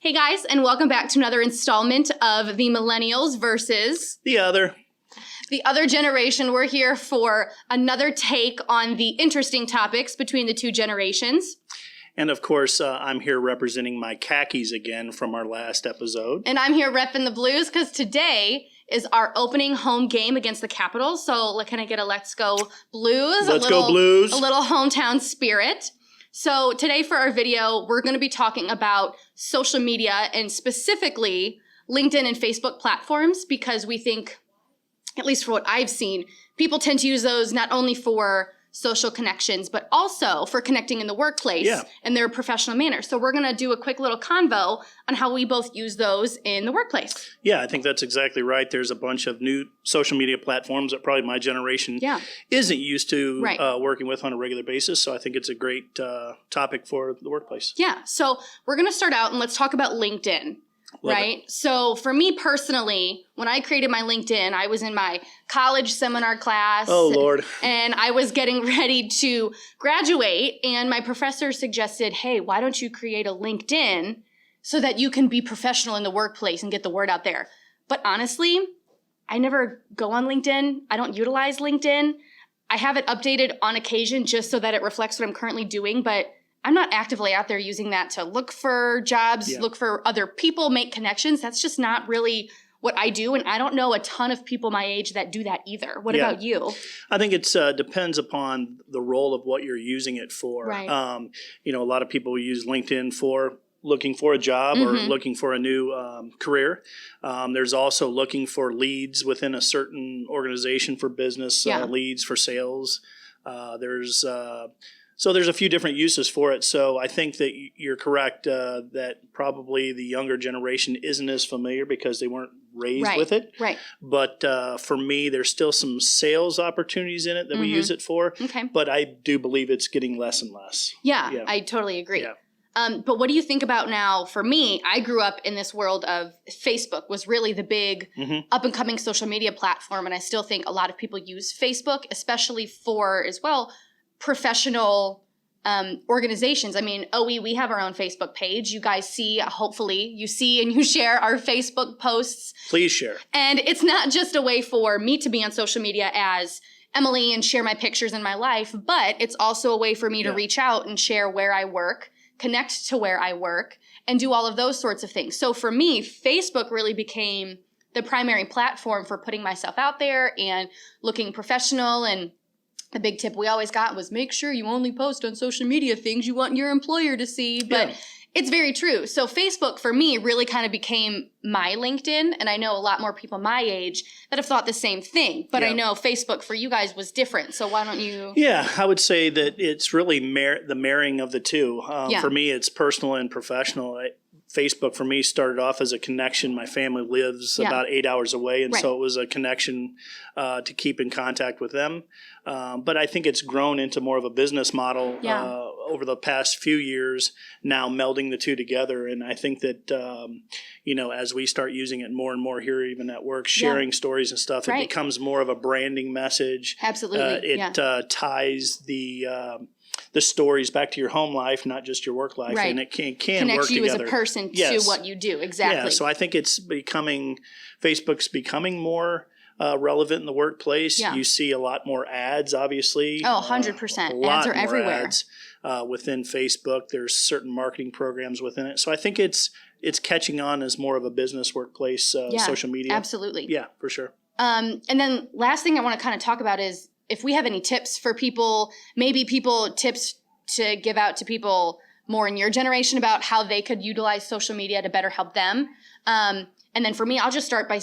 Hey guys, and welcome back to another installment of the Millennials versus the other generation. We're here for another take on the interesting topics between the two generations. And of course, I'm here representing my khakis again from our last episode. And I'm here repping the Blues because today is our opening home game against the Capitals. So can I get a let's go Blues? Let's go Blues. A little hometown spirit. So today for our video, we're going to be talking about social media and specifically LinkedIn and Facebook platforms because we think, at least for what I've seen, people tend to use those not only for social connections, but also for connecting in the workplace in their professional manner. So we're going to do a quick little convo on how we both use those in the workplace. Yeah, I think that's exactly right. There's a bunch of new social media platforms that probably my generation isn't used to working with on a regular basis. So I think it's a great topic for the workplace. Yeah, so we're going to start out and let's talk about LinkedIn. Right. So for me personally, when I created my LinkedIn, I was in my college seminar class. Oh, Lord. And I was getting ready to graduate. And my professor suggested, hey, why don't you create a LinkedIn so that you can be professional in the workplace and get the word out there? But honestly, I never go on LinkedIn. I don't utilize LinkedIn. I have it updated on occasion just so that it reflects what I'm currently doing. But I'm not actively out there using that to look for jobs, look for other people, make connections. That's just not really what I do. And I don't know a ton of people my age that do that either. What about you? I think it depends upon the role of what you're using it for. Right. A lot of people use LinkedIn for looking for a job or looking for a new career. There's also looking for leads within a certain organization for business, leads for sales. So there's a few different uses for it. So I think that you're correct that probably the younger generation isn't as familiar because they weren't raised with it. Right. But for me, there's still some sales opportunities in it that we use it for. Okay. But I do believe it's getting less and less. Yeah. I totally agree. Yeah. But what do you think about now? For me, I grew up in this world of Facebook was really the big up and coming social media platform. And I still think a lot of people use Facebook, especially for as well professional organizations. I mean, we have our own Facebook page. You guys see, hopefully you see and you share our Facebook posts. Please share. And it's not just a way for me to be on social media as Emily and share my pictures in my life, but it's also a way for me to reach out and share where I work, connect to where I work, and do all of those sorts of things. So for me, Facebook really became the primary platform for putting myself out there and looking professional. And the big tip we always got was make sure you only post on social media things you want your employer to see. But it's very true. So Facebook for me really kind of became my LinkedIn. And I know a lot more people my age that have thought the same thing. But I know Facebook for you guys was different. So why don't you? Yeah, I would say that it's really the marrying of the two. For me, it's personal and professional. Facebook for me started off as a connection. My family lives about 8 hours away, and so it was a connection to keep in contact with them. But I think it's grown into more of a business model over the past few years, now melding the two together. And I think that, as we start using it more and more here, even at work, sharing stories and stuff, it becomes more of a branding message. Absolutely. It ties the stories back to your home life, not just your work life, and it can connect work you together. As a person to what you do. Exactly. Yeah, so I think Facebook's becoming more relevant in the workplace. Yeah. You see a lot more ads, obviously. Oh, 100%. Ads are everywhere. Ads, within Facebook. There's certain marketing programs within it. So I think it's catching on as more of a business workplace social media. Absolutely. Yeah, for sure. And then last thing I want to kind of talk about is if we have any tips for people, tips to give out to people more in your generation about how they could utilize social media to better help them. And then for me, I'll just start by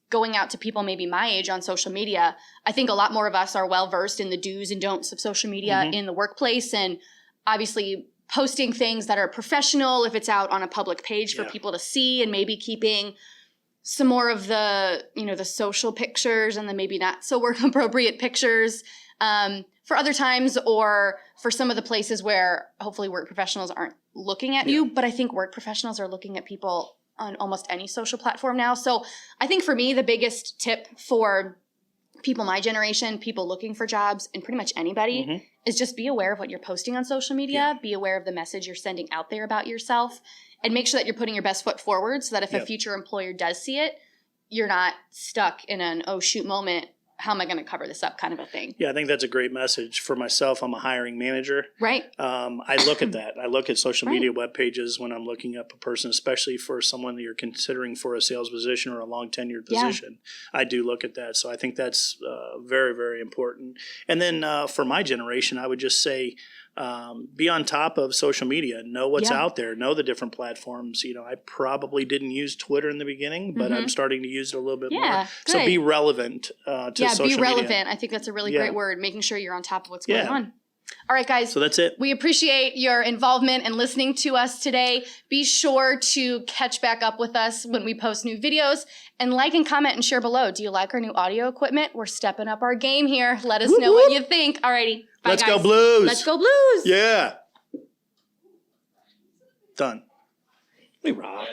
going out to people maybe my age on social media. I think a lot more of us are well versed in the do's and don'ts of social media in the workplace, and obviously posting things that are professional if it's out on a public page for people to see, and maybe keeping some more of the, the social pictures and the maybe not so work appropriate pictures for other times, or for some of the places where hopefully work professionals aren't looking at you. But I think work professionals are looking at people on almost any social platform now. So I think for me, the biggest tip for people my generation, people looking for jobs, and pretty much anybody is just be aware of what you're posting on social media, be aware of the message you're sending out there about yourself, and make sure that you're putting your best foot forward so that if a future employer does see it, you're not stuck in an, oh shoot moment. How am I going to cover this up kind of a thing? Yeah, I think that's a great message. For myself, I'm a hiring manager. Right. I look at that. I look at social media web pages when I'm looking up a person, especially for someone that you're considering for a sales position or a long tenured position. I do look at that. So I think that's very, very important. And then for my generation, I would just say, be on top of social media, know what's out there, know the different platforms. You know, I probably didn't use Twitter in the beginning, but I'm starting to use it a little bit more. Good. So be relevant to social media. Be relevant. I think that's a really great word, making sure you're on top of what's going on. All right, guys. So that's it. We appreciate your involvement and listening to us today. Be sure to catch back up with us when we post new videos, and like and comment and share below. Do you like our new audio equipment? We're stepping up our game here. Let us know what you think. All righty. Bye, Let's guys. go Blues. Let's go Blues. Yeah. Done. We rock.